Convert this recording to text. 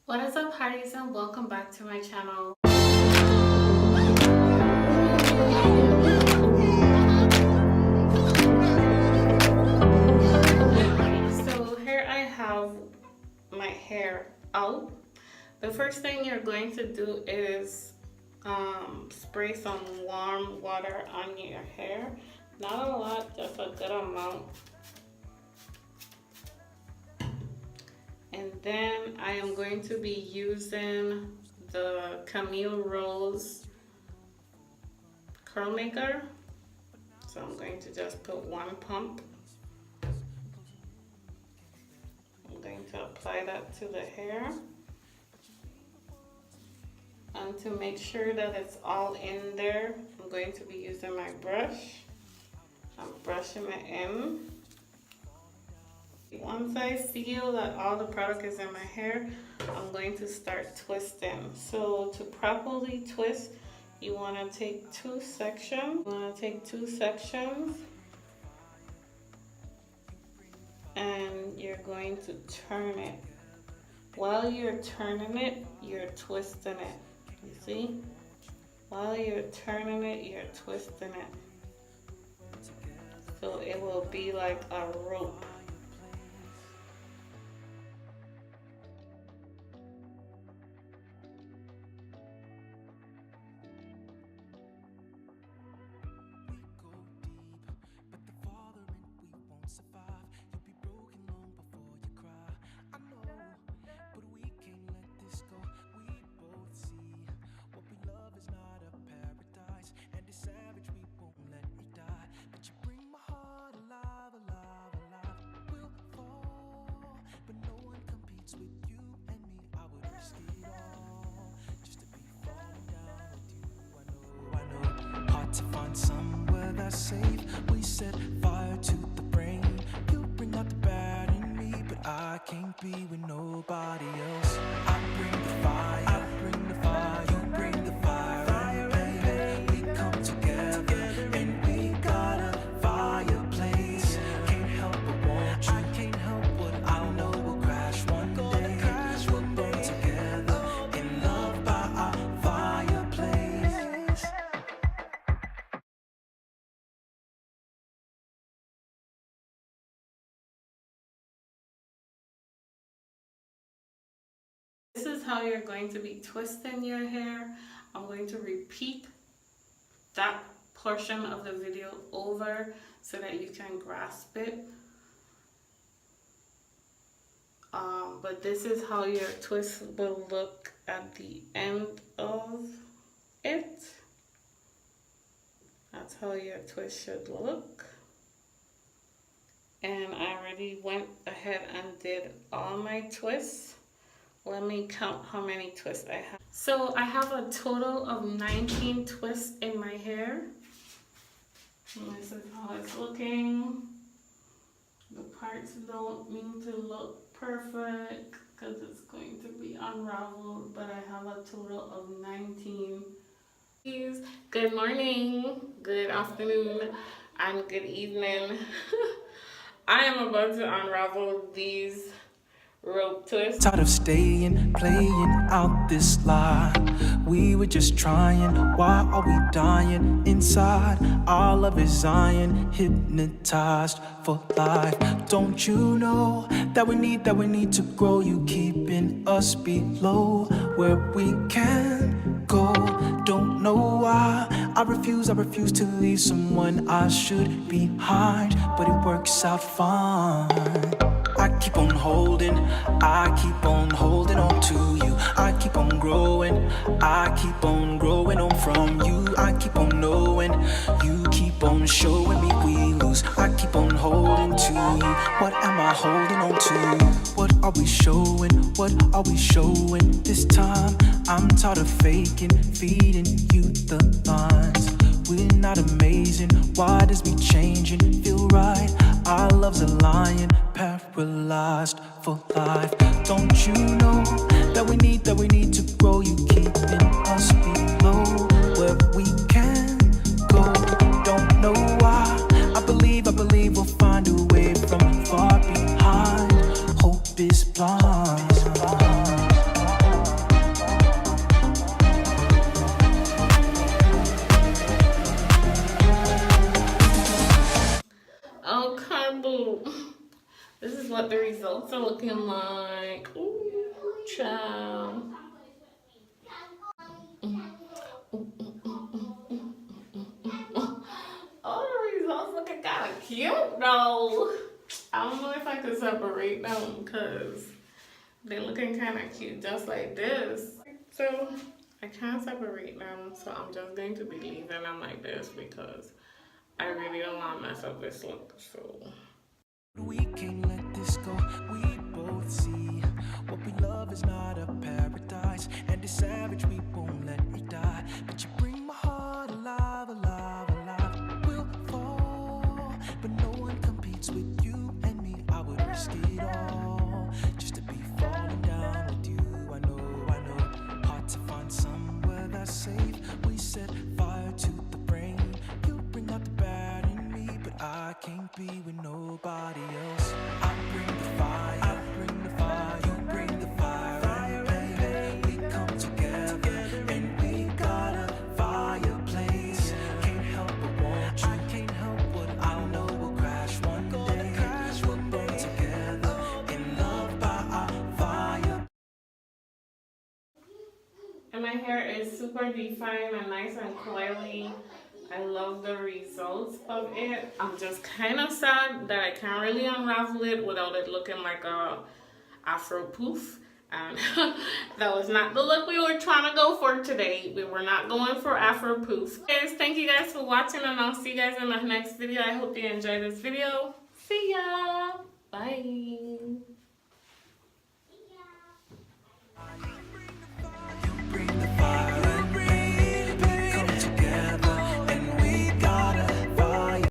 What is up, hearties, and welcome back to my channel. So here I have my hair out. The first thing you're going to do is spray some warm water on your hair. Not a lot, just a good amount. And then I am going to be using the Camille Rose curl maker. So I'm going to just put one pump. I'm going to apply that to the hair. And to make sure that it's all in there, I'm going to be using my brush. I'm brushing it in. Once I feel that all the product is in my hair, I'm going to start twisting. So to properly twist, you want to take two sections. And you're going to turn it. While you're turning it, you're twisting it. You see? While you're turning it, you're twisting it. So it will be like a rope. To find somewhere that's safe, we set fire to the brain. You bring out the bad in me, but I can't be with nobody else. I bring the fire, you bring the fire, and we come together, and we got a fireplace. Can't help but want you, I can't help but I know we'll crash one day. We'll burn together in love by our fireplace. This is how you're going to be twisting your hair. I'm going to repeat that portion of the video over so that you can grasp it. But this is how your twist will look at the end of it. That's how your twist should look. And I already went ahead and did all my twists. Let me count how many twists I have. So I have a total of 19 twists in my hair. And this is how it's looking. The parts don't need to look perfect because it's going to be unraveled, but I have a total of 19. Good morning, good afternoon, and good evening. I am about to unravel these rope twist. Tired of staying, playing out this lie. We were just trying, why are we dying inside? Our love is iron, hypnotized for life. Don't you know that we need to grow? You keeping us below where we can go. Don't know why I refuse to leave someone I should behind, but it works out fine. I keep on holding on to you. I keep on growing on from you. I keep on knowing, you keep on showing me we lose. I keep on holding to you. What am I holding on to? What are we showing this time? I'm tired of faking, feeding you the lines. We're not amazing, why does we changing feel right? Our love's a lion, paralyzed for life. Don't you know that we need to grow? You keeping us below where we can go. Don't know why, I believe we'll find a way from far behind. Hope is blind. looking like. Ooh, child. All the results looking kind of cute though. I don't know if I could separate them because they're looking kind of cute just like this. So I can't separate them, so I'm just going to be leaving them like this because I really don't want to mess up this look. So We can't let this go. We both see what we love is not a paradise, and it's savage. We won't let it die. But you bring my heart alive, alive, alive. We'll fall, but no one competes with you and me. I would risk it all just to be falling down with you. I know. Hard to find somewhere that's safe. We set fire to the brain. You bring out the bad in me, but I can't be with nobody else. I bring the fire, you bring the fire, and baby, we come together, and we got a fireplace. Can't help but want you, I can't help what I know we'll crash one day. We'll burn together in love by our fire. and my hair is super defined and nice and coily. I love the results of it. I'm just kind of sad that I can't really unravel it without it looking like a afro poof. And that was not the look we were trying to go for today. We were not going for afro poof. Guys, thank you guys for watching, and I'll see you guys in the next video. I hope you enjoyed this video. See ya. Bye.